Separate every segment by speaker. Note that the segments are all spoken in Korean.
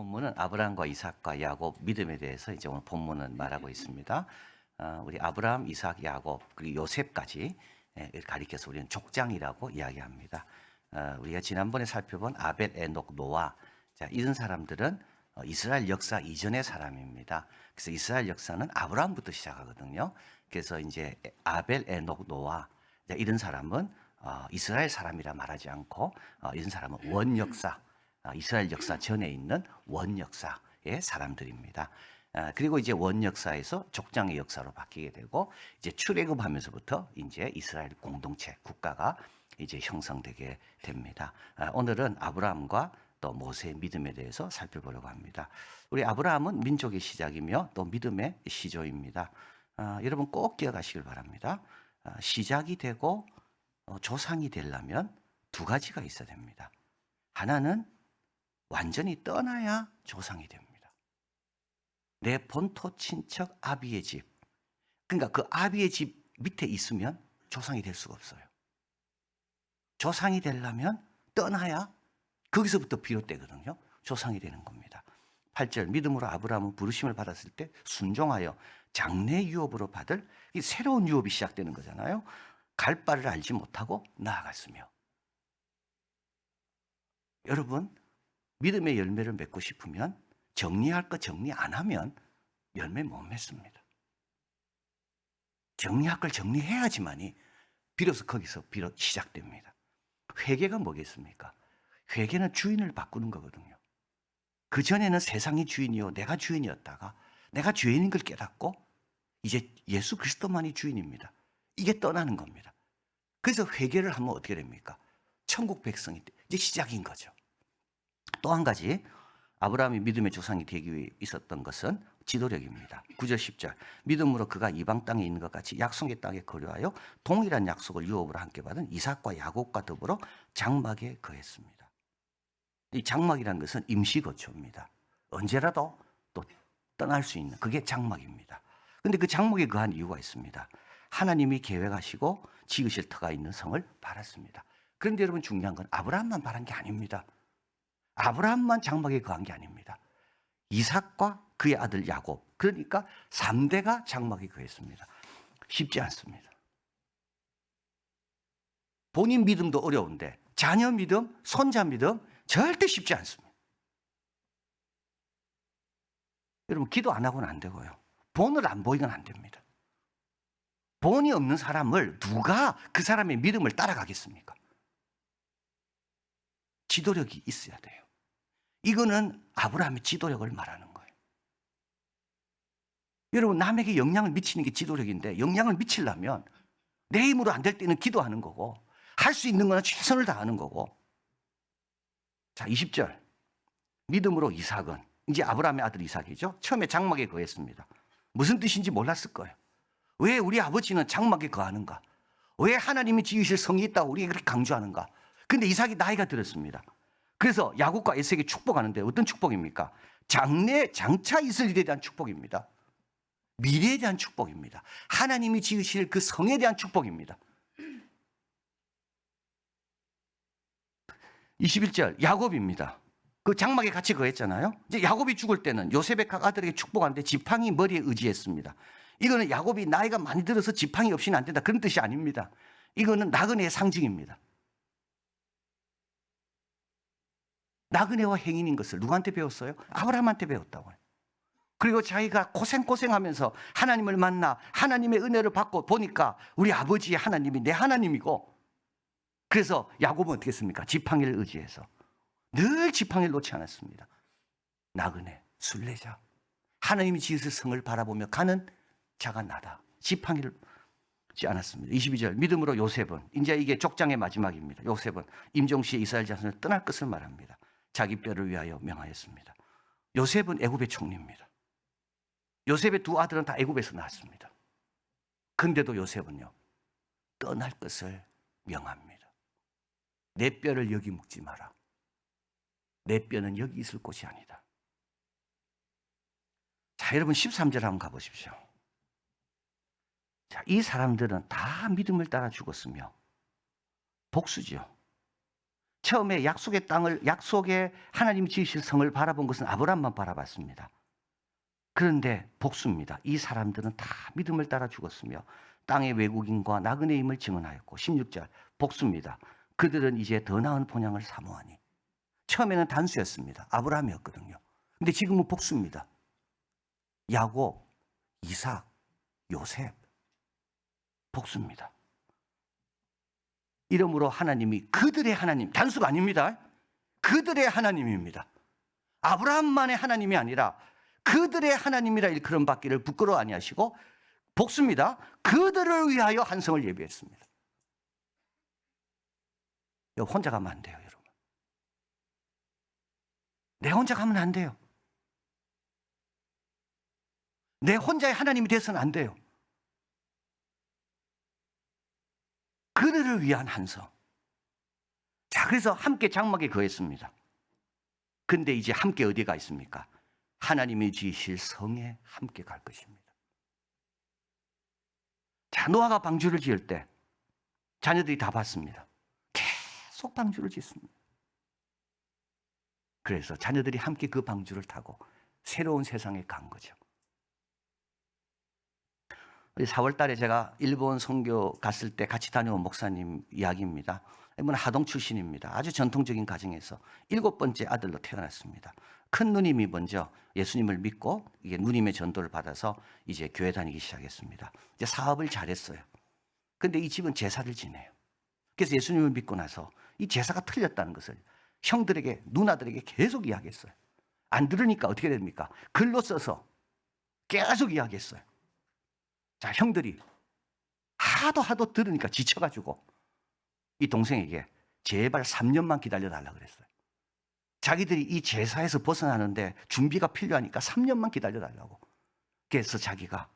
Speaker 1: 본문은 아브라함과 이삭과 야곱 믿음에 대해서 이제 오늘 본문은 말하고 있습니다. 우리 아브라함, 이삭, 야곱 그리고 요셉까지 가리켜서 우리는 족장이라고 이야기합니다. 우리가 지난번에 살펴본 아벨, 에녹, 노아, 자, 이런 사람들은 이스라엘 역사 이전의 사람입니다. 그래서 이스라엘 역사는 아브라함부터 시작하거든요. 그래서 이제 아벨, 에녹, 노아, 자, 이런 사람은 이스라엘 사람이라 말하지 않고 이런 사람은 원역사, 이스라엘 역사 전에 있는 원역사의 사람들입니다. 그리고 이제 원역사에서 족장의 역사로 바뀌게 되고 이제 출애굽하면서부터 이제 이스라엘 공동체 국가가 이제 형성되게 됩니다. 오늘은 아브라함과 또 모세의 믿음에 대해서 살펴보려고 합니다. 우리 아브라함은 민족의 시작이며 또 믿음의 시조입니다. 여러분 꼭 기억하시길 바랍니다. 시작이 되고 조상이 되려면 두 가지가 있어야 됩니다. 하나는 완전히 떠나야 조상이 됩니다. 내 본토 친척 아비의 집, 그러니까 그 아비의 집 밑에 있으면 조상이 될 수가 없어요. 조상이 되려면 떠나야 거기서부터 비롯되거든요. 조상이 되는 겁니다. 8절 믿음으로 아브라함은 부르심을 받았을 때 순종하여 장래 유업으로 받을 이 새로운 유업이 시작되는 거잖아요. 갈 바를 알지 못하고 나아갔으며. 여러분 믿음의 열매를 맺고 싶으면 정리할 거 정리 안 하면 열매 못 맺습니다. 정리할 걸 정리해야지만이 비로소 거기서 비롯 시작됩니다. 회개가 뭐겠습니까? 회개는 주인을 바꾸는 거거든요. 그전에는 세상이 주인이요 내가 주인이었다가 내가 주인인 걸 깨닫고 이제 예수 그리스도만이 주인입니다. 이게 떠나는 겁니다. 그래서 회개를 하면 어떻게 됩니까? 천국 백성이 이제 시작인 거죠. 또 한 가지 아브라함이 믿음의 조상이 되기 위해 있었던 것은 지도력입니다. 9절 10절 믿음으로 그가 이방 땅에 있는 것 같이 약속의 땅에 거류하여 동일한 약속을 유업으로 함께 받은 이삭과 야곱과 더불어 장막에 거했습니다. 이 장막이라는 것은 임시거처입니다. 언제라도 또 떠날 수 있는 그게 장막입니다. 그런데 그 장막에 거한 이유가 있습니다. 하나님이 계획하시고 지으실 터가 있는 성을 바랐습니다. 그런데 여러분 중요한 건 아브라함만 바란 게 아닙니다. 아브라함만 장막에 거한 게 아닙니다. 이삭과 그의 아들 야곱, 그러니까 3대가 장막에 거했습니다. 쉽지 않습니다. 본인 믿음도 어려운데 자녀 믿음, 손자 믿음 절대 쉽지 않습니다. 여러분 기도 안 하고는 안 되고요. 본을 안 보이면 안 됩니다. 본이 없는 사람을 누가 그 사람의 믿음을 따라가겠습니까? 지도력이 있어야 돼요. 이거는 아브라함의 지도력을 말하는 거예요. 여러분 남에게 영향을 미치는 게 지도력인데 영향을 미치려면 내 힘으로 안 될 때는 기도하는 거고 할 수 있는 거는 최선을 다하는 거고. 자 20절 믿음으로 이삭은 이제 아브라함의 아들 이삭이죠. 처음에 장막에 거했습니다. 무슨 뜻인지 몰랐을 거예요. 왜 우리 아버지는 장막에 거하는가? 왜 하나님이 지으실 성이 있다고 우리가 그렇게 강조하는가? 근데 이삭이 나이가 들었습니다. 그래서 야곱과 에색에 축복하는데 어떤 축복입니까? 장차 있을 일에 대한 축복입니다. 미래에 대한 축복입니다. 하나님이 지으실 그 성에 대한 축복입니다. 21절 야곱입니다. 그 장막에 같이 거했잖아요. 이제 야곱이 죽을 때는 요셉의 각 아들에게 축복하는데 지팡이 머리에 의지했습니다. 이거는 야곱이 나이가 많이 들어서 지팡이 없이는 안 된다 그런 뜻이 아닙니다. 이거는 나그네의 상징입니다. 나그네와 행인인 것을 누구한테 배웠어요? 아브라함한테 배웠다고요. 그리고 자기가 고생하면서 하나님을 만나 하나님의 은혜를 받고 보니까 우리 아버지의 하나님이 내 하나님이고, 그래서 야곱은 어떻게 했습니까? 지팡이를 의지해서 늘 지팡이를 놓지 않았습니다. 나그네, 순례자, 하나님이 지으실 성을 바라보며 가는 자가 나다. 지팡이를 지 않았습니다. 22절 믿음으로 요셉은 이제 이게 족장의 마지막입니다. 요셉은 임종시에 이스라엘 자손을 떠날 것을 말합니다. 자기 뼈를 위하여 명하였습니다. 요셉은 애굽의 총리입니다. 요셉의 두 아들은 다 애굽에서 나왔습니다. 근데도 요셉은요 떠날 것을 명합니다. 내 뼈를 여기 묻지 마라. 내 뼈는 여기 있을 곳이 아니다. 자 여러분 13절 한번 가보십시오. 자, 이 사람들은 다 믿음을 따라 죽었으며 복수죠. 처음에 약속의 땅을 약속의 하나님 지으실 성을 바라본 것은 아브라함만 바라봤습니다. 그런데 복수입니다. 이 사람들은 다 믿음을 따라 죽었으며 땅의 외국인과 나그네의 힘을 증언하였고 16절 복수입니다. 그들은 이제 더 나은 본향을 사모하니. 처음에는 단수였습니다. 아브라함이었거든요. 근데 지금은 복수입니다. 야곱, 이삭, 요셉 복수입니다. 이러므로 하나님이 그들의 하나님, 단수가 아닙니다. 그들의 하나님입니다. 아브라함만의 하나님이 아니라 그들의 하나님이라 일컬음 받기를 부끄러워 아니하시고 복수입니다. 그들을 위하여 한 성을 예비했습니다. 혼자 가면 안 돼요, 여러분. 내 혼자 가면 안 돼요. 내 혼자의 하나님이 돼서는 안 돼요. 그들을 위한 한 성. 자, 그래서 함께 장막에 거했습니다. 근데 이제 함께 어디가 있습니까? 하나님이 지으실 성에 함께 갈 것입니다. 자, 노아가 방주를 지을 때 자녀들이 다 봤습니다. 계속 방주를 짓습니다. 그래서 자녀들이 함께 그 방주를 타고 새로운 세상에 간 거죠. 4월 달에 제가 일본 선교 갔을 때 같이 다녀온 목사님 이야기입니다. 이분은 하동 출신입니다. 아주 전통적인 가정에서 7번째 아들로 태어났습니다. 큰 누님이 먼저 예수님을 믿고 이게 누님의 전도를 받아서 이제 교회 다니기 시작했습니다. 이제 사업을 잘했어요. 근데 이 집은 제사를 지내요. 그래서 예수님을 믿고 나서 이 제사가 틀렸다는 것을 형들에게, 누나들에게 계속 이야기했어요. 안 들으니까 어떻게 됩니까? 글로 써서 계속 이야기했어요. 자, 형들이 하도 들으니까 지쳐가지고 이 동생에게 제발 3년만 기다려달라 그랬어요. 자기들이 이 제사에서 벗어나는데 준비가 필요하니까 3년만 기다려달라고. 그래서 자기가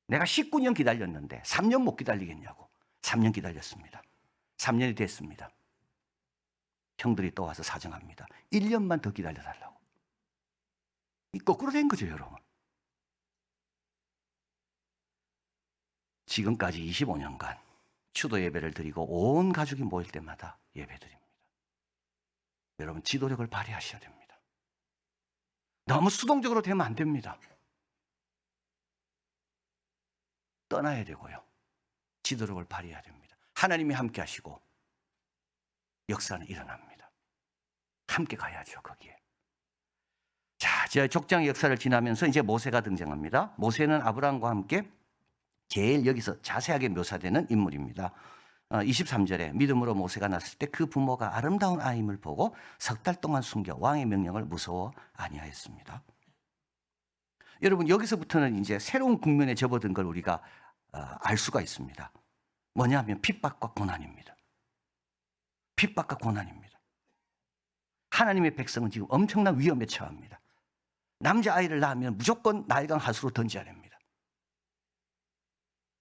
Speaker 1: 내가 19년 기다렸는데 3년 못 기다리겠냐고 3년 기다렸습니다. 3년이 됐습니다. 형들이 또 와서 사정합니다. 1년만 더 기다려달라고. 이 거꾸로 된 거죠, 여러분. 지금까지 25년간 추도 예배를 드리고 온 가족이 모일 때마다 예배 드립니다. 여러분, 지도력을 발휘하셔야 됩니다. 너무 수동적으로 되면 안 됩니다. 떠나야 되고요. 지도력을 발휘해야 됩니다. 하나님이 함께 하시고 역사는 일어납니다. 함께 가야죠, 거기에. 자, 이제 족장의 역사를 지나면서 이제 모세가 등장합니다. 모세는 아브라함과 함께 제일 여기서 자세하게 묘사되는 인물입니다. 23절에 믿음으로 모세가 났을 때 그 부모가 아름다운 아임을 보고 석 달 동안 숨겨 왕의 명령을 무서워 아니하였습니다. 여러분, 여기서부터는 이제 새로운 국면에 접어든 걸 우리가 알 수가 있습니다. 뭐냐면 핍박과 고난입니다. 핍박과 고난입니다. 하나님의 백성은 지금 엄청난 위험에 처합니다. 남자아이를 낳으면 무조건 나일강 하수로 던져야 됩니다.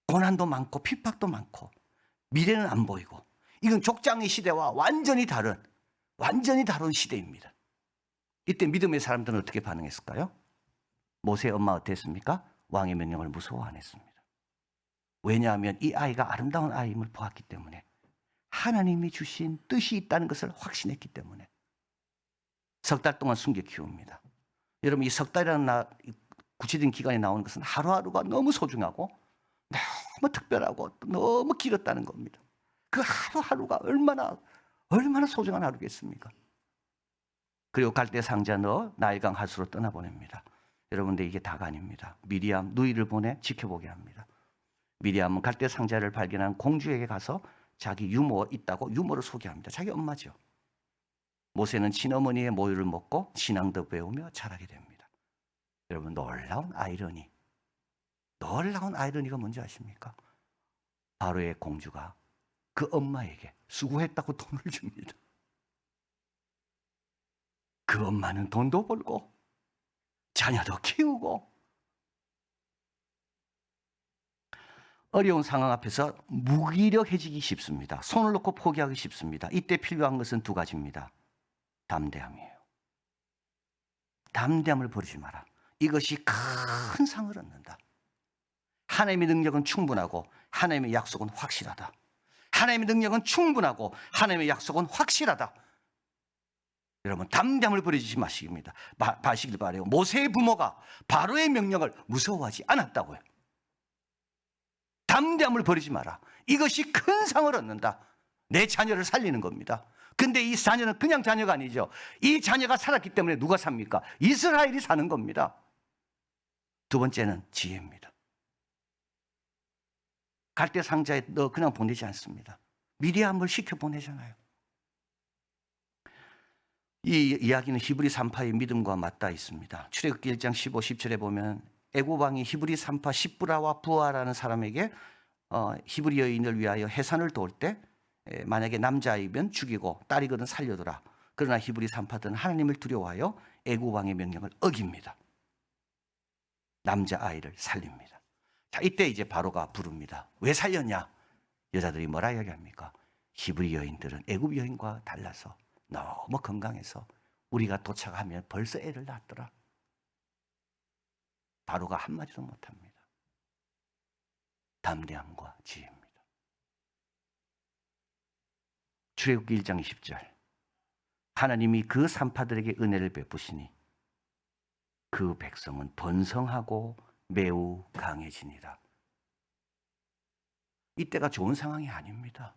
Speaker 1: 고난도 많고 핍박도 많고 미래는 안 보이고, 이건 족장의 시대와 완전히 다른 시대입니다. 이때 믿음의 사람들은 어떻게 반응했을까요? 모세의 엄마 어땠습니까? 왕의 명령을 무서워 안 했습니다. 왜냐하면 이 아이가 아름다운 아이임을 보았기 때문에, 하나님이 주신 뜻이 있다는 것을 확신했기 때문에 석 달 동안 숨겨 키웁니다. 여러분, 이 석 달이라는 구체적인 기간이 나오는 것은 하루하루가 너무 소중하고 너무 특별하고 너무 길었다는 겁니다. 그 하루하루가 얼마나 소중한 하루겠습니까? 그리고 갈대 상자 넣어 나일강 하수로 떠나보냅니다. 여러분들, 이게 다가 아닙니다. 미리암 누이를 보내 지켜보게 합니다. 미리암은 갈대 상자를 발견한 공주에게 가서 자기 유모 있다고 유모를 소개합니다. 자기 엄마죠. 모세는 친어머니의 모유를 먹고 신앙도 배우며 자라게 됩니다. 여러분, 놀라운 아이러니가 뭔지 아십니까? 바로의 공주가 그 엄마에게 수고했다고 돈을 줍니다. 그 엄마는 돈도 벌고 자녀도 키우고, 어려운 상황 앞에서 무기력해지기 쉽습니다. 손을 놓고 포기하기 쉽습니다. 이때 필요한 것은 두 가지입니다. 담대함이에요. 담대함을 버리지 마라. 이것이 큰 상을 얻는다. 하나님의 능력은 충분하고 하나님의 약속은 확실하다. 하나님의 능력은 충분하고 하나님의 약속은 확실하다. 여러분 담대함을 버리지 마시길 바라요. 모세의 부모가 바로의 명령을 무서워하지 않았다고요. 담대함을 버리지 마라. 이것이 큰 상을 얻는다. 내 자녀를 살리는 겁니다. 근데 이 자녀는 그냥 자녀가 아니죠. 이 자녀가 살았기 때문에 누가 삽니까? 이스라엘이 사는 겁니다. 두 번째는 지혜입니다. 갈대 상자에 너 그냥 보내지 않습니다. 미리암을 시켜 보내잖아요. 이 이야기는 히브리 산파의 믿음과 맞닿아 있습니다. 출애굽기 1장 15, 17에 보면 애굽 왕이 히브리 산파 십브라와 부아라는 사람에게 히브리 여인을 위하여 해산을 도울 때 만약에 남자이면 죽이고 딸이거든 살려두라. 그러나 히브리 산파들은 하나님을 두려워하여 애굽 왕의 명령을 어깁니다. 남자아이를 살립니다. 자, 이때 이제 바로가 부릅니다. 왜 살렸냐? 여자들이 뭐라 이야기합니까? 히브리 여인들은 애굽 여인과 달라서 너무 건강해서 우리가 도착하면 벌써 애를 낳았더라. 바로가 한마디도 못합니다. 담대함과 지혜입니다. 출애굽기 1장 20절 하나님이 그 산파들에게 은혜를 베푸시니 그 백성은 번성하고 매우 강해지니라. 이때가 좋은 상황이 아닙니다.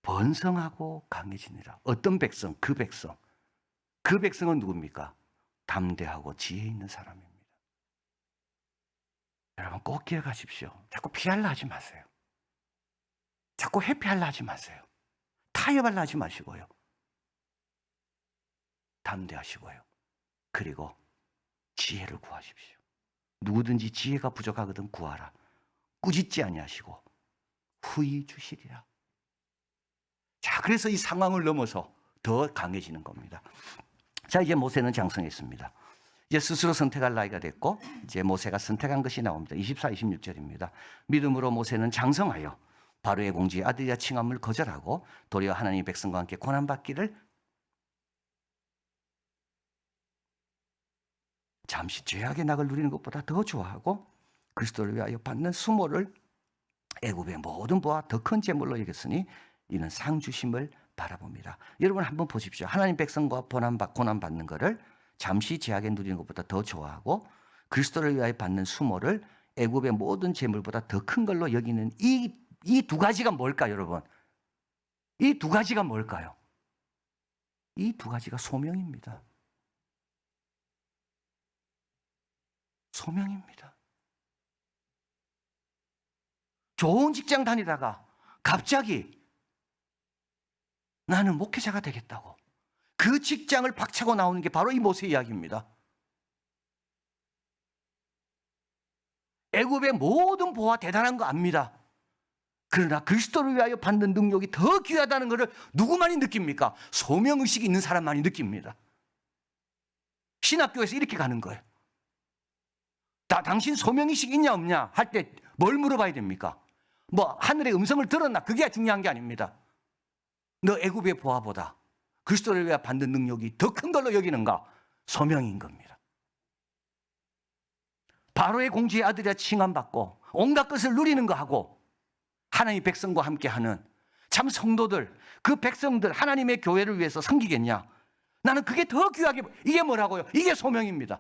Speaker 1: 번성하고 강해지니라. 어떤 백성? 그 백성. 그 백성은 누굽니까? 담대하고 지혜 있는 사람입니다. 여러분 꼭 기억하십시오. 자꾸 피하려 하지 마세요. 자꾸 회피하려 하지 마세요. 타협하려 하지 마시고요. 담대하시고요. 그리고 지혜를 구하십시오. 누구든지 지혜가 부족하거든 구하라. 꾸짖지 아니하시고 후히 주시리라. 자, 그래서 이 상황을 넘어서 더 강해지는 겁니다. 자, 이제 모세는 장성했습니다. 이제 스스로 선택할 나이가 됐고 이제 모세가 선택한 것이 나옵니다. 24, 26절입니다. 믿음으로 모세는 장성하여 바로의 공주의 아들이라 칭함을 거절하고 도리어 하나님의 백성과 함께 고난받기를 잠시 죄악의 낙을 누리는 것보다 더 좋아하고 그리스도를 위하여 받는 수모를 애굽의 모든 보아 더 큰 재물로 여겼으니 이는 상 주심을 바라봅니다. 여러분 한번 보십시오. 하나님 백성과 고난받는 것을 잠시 죄악에 누리는 것보다 더 좋아하고 그리스도를 위하여 받는 수모를 애굽의 모든 재물보다 더 큰 걸로 여기는 이 두 가지가 뭘까요, 여러분? 이 두 가지가 뭘까요? 이 두 가지가 소명입니다. 소명입니다. 좋은 직장 다니다가 갑자기 나는 목회자가 되겠다고 그 직장을 박차고 나오는 게 바로 이 모세 이야기입니다. 애굽의 모든 보아 대단한 거 압니다. 그러나 그리스도를 위하여 받는 능력이 더 귀하다는 것을 누구만이 느낍니까? 소명의식이 있는 사람만이 느낍니다. 신학교에서 이렇게 가는 거예요. 당신 소명의식 있냐 없냐 할 때 뭘 물어봐야 됩니까? 뭐 하늘의 음성을 들었나? 그게 중요한 게 아닙니다. 너 애굽의 보아보다 그리스도를 위하여 받는 능력이 더 큰 걸로 여기는가? 소명인 겁니다. 바로의 공주의 아들이라 칭함받고 온갖 것을 누리는 거하고 하나님의 백성과 함께하는 참 성도들, 그 백성들 하나님의 교회를 위해서 섬기겠냐? 나는 그게 더 귀하게, 이게 뭐라고요? 이게 소명입니다.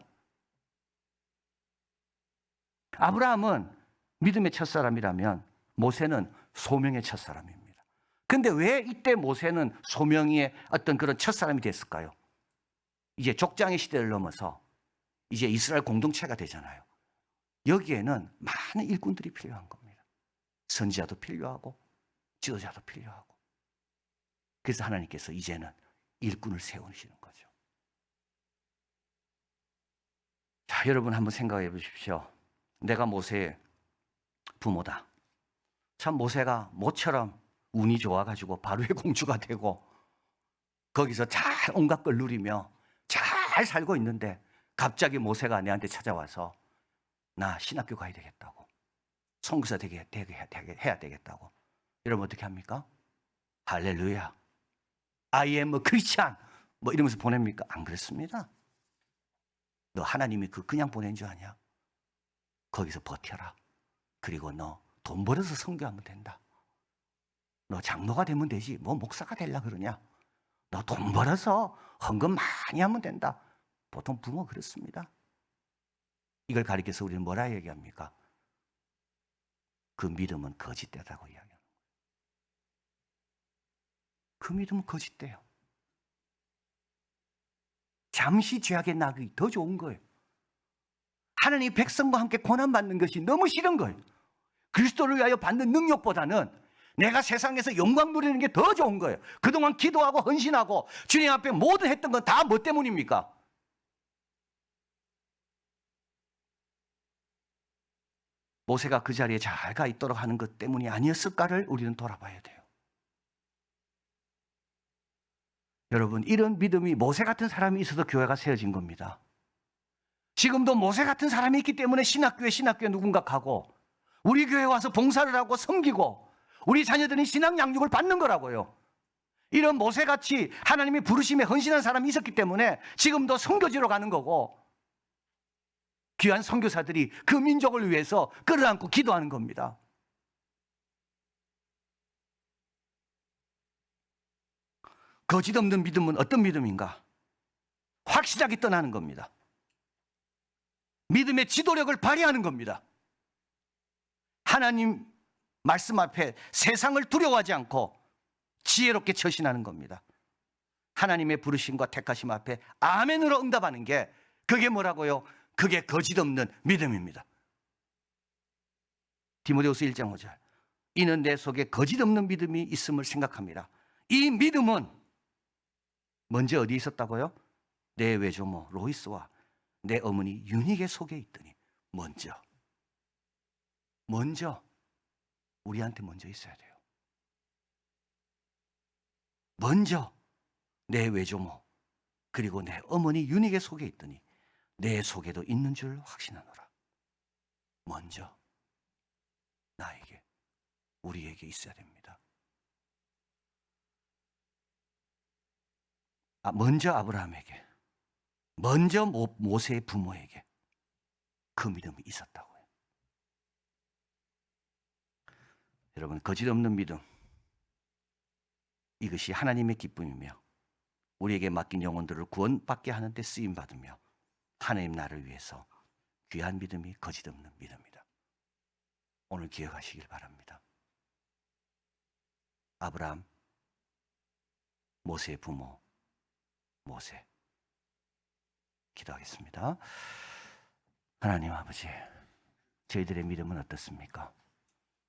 Speaker 1: 아브라함은 믿음의 첫사람이라면 모세는 소명의 첫사람입니다. 근데 왜 이때 모세는 소명의 어떤 그런 첫사람이 됐을까요? 이제 족장의 시대를 넘어서 이제 이스라엘 공동체가 되잖아요. 여기에는 많은 일꾼들이 필요한 겁니다. 선지자도 필요하고 지도자도 필요하고. 그래서 하나님께서 이제는 일꾼을 세우시는 거죠. 자, 여러분 한번 생각해 보십시오. 내가 모세의 부모다. 참 모세가 모처럼 운이 좋아가지고 바로의 공주가 되고 거기서 잘 온갖 걸 누리며 잘 살고 있는데 갑자기 모세가 내한테 찾아와서 나 신학교 가야 되겠다고, 선교사 해야 되겠다고. 여러분 어떻게 합니까? 할렐루야, I am a Christian 뭐 이러면서 보냅니까? 안 그렇습니다. 너 하나님이 그냥 보낸 줄 아냐? 거기서 버텨라. 그리고 너 돈 벌어서 선교하면 된다. 너 장로가 되면 되지 뭐 목사가 되려고 그러냐. 너 돈 벌어서 헌금 많이 하면 된다. 보통 부모 그렇습니다. 이걸 가리켜서 우리는 뭐라 얘기합니까? 그 믿음은 거짓되다고 이야기합니다. 그 믿음은 거짓돼요. 잠시 죄악의 낙이 더 좋은 거예요. 하나님 백성과 함께 고난받는 것이 너무 싫은 거예요. 그리스도를 위하여 받는 능력보다는 내가 세상에서 영광 누리는 게 더 좋은 거예요. 그동안 기도하고 헌신하고 주님 앞에 모든 했던 건 다 뭐 때문입니까? 모세가 그 자리에 잘 가 있도록 하는 것 때문이 아니었을까를 우리는 돌아봐야 돼요. 여러분, 이런 믿음이 모세 같은 사람이 있어서 교회가 세워진 겁니다. 지금도 모세 같은 사람이 있기 때문에 신학교에 누군가 가고 우리 교회에 와서 봉사를 하고 섬기고 우리 자녀들이 신앙 양육을 받는 거라고요. 이런 모세같이 하나님이 부르심에 헌신한 사람이 있었기 때문에 지금도 선교지로 가는 거고 귀한 선교사들이 그 민족을 위해서 끌어안고 기도하는 겁니다. 거짓 없는 믿음은 어떤 믿음인가? 확실하게 떠나는 겁니다. 믿음의 지도력을 발휘하는 겁니다. 하나님 말씀 앞에 세상을 두려워하지 않고 지혜롭게 처신하는 겁니다. 하나님의 부르심과 택하심 앞에 아멘으로 응답하는 게 그게 뭐라고요? 그게 거짓 없는 믿음입니다. 디모데후서 1장 5절. 이는 내 속에 거짓 없는 믿음이 있음을 생각합니다. 이 믿음은 먼저 어디 있었다고요? 내 외조모 로이스와 내 어머니 유닉의 속에 있더니 먼저 우리한테 먼저 있어야 돼요. 먼저 내 외조모 그리고 내 어머니 유닉의 속에 있더니 내 속에도 있는 줄 확신하노라. 먼저 나에게 우리에게 있어야 됩니다. 먼저 아브라함에게 먼저 모세의 부모에게 그 믿음이 있었다고요. 여러분, 거짓 없는 믿음, 이것이 하나님의 기쁨이며 우리에게 맡긴 영혼들을 구원받게 하는 데 쓰임받으며 하나님 나라를 위해서 귀한 믿음이 거짓 없는 믿음이다. 오늘 기억하시길 바랍니다. 아브라함, 모세의 부모 모세. 기도하겠습니다. 하나님 아버지, 저희들의 믿음은 어떻습니까?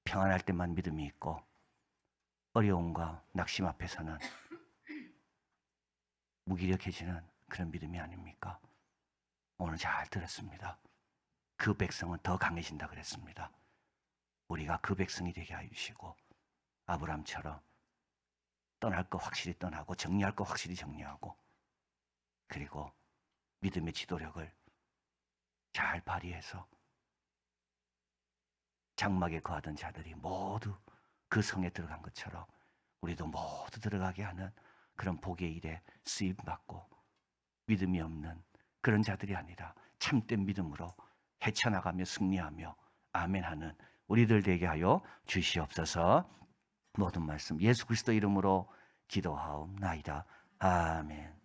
Speaker 1: 평안할 때만 믿음이 있고 어려움과 낙심 앞에서는 무기력해지는 그런 믿음이 아닙니까? 오늘 잘 들었습니다. 그 백성은 더 강해진다 그랬습니다. 우리가 그 백성이 되게 해주시고 아브라함처럼 떠날 거 확실히 떠나고 정리할 거 확실히 정리하고 그리고 믿음의 지도력을 잘 발휘해서 장막에 거하던 자들이 모두 그 성에 들어간 것처럼 우리도 모두 들어가게 하는 그런 복의 일에 쓰임받고 믿음이 없는 그런 자들이 아니라 참된 믿음으로 헤쳐나가며 승리하며 아멘하는 우리들 되게 하여 주시옵소서. 모든 말씀 예수 그리스도 이름으로 기도하옵나이다. 아멘.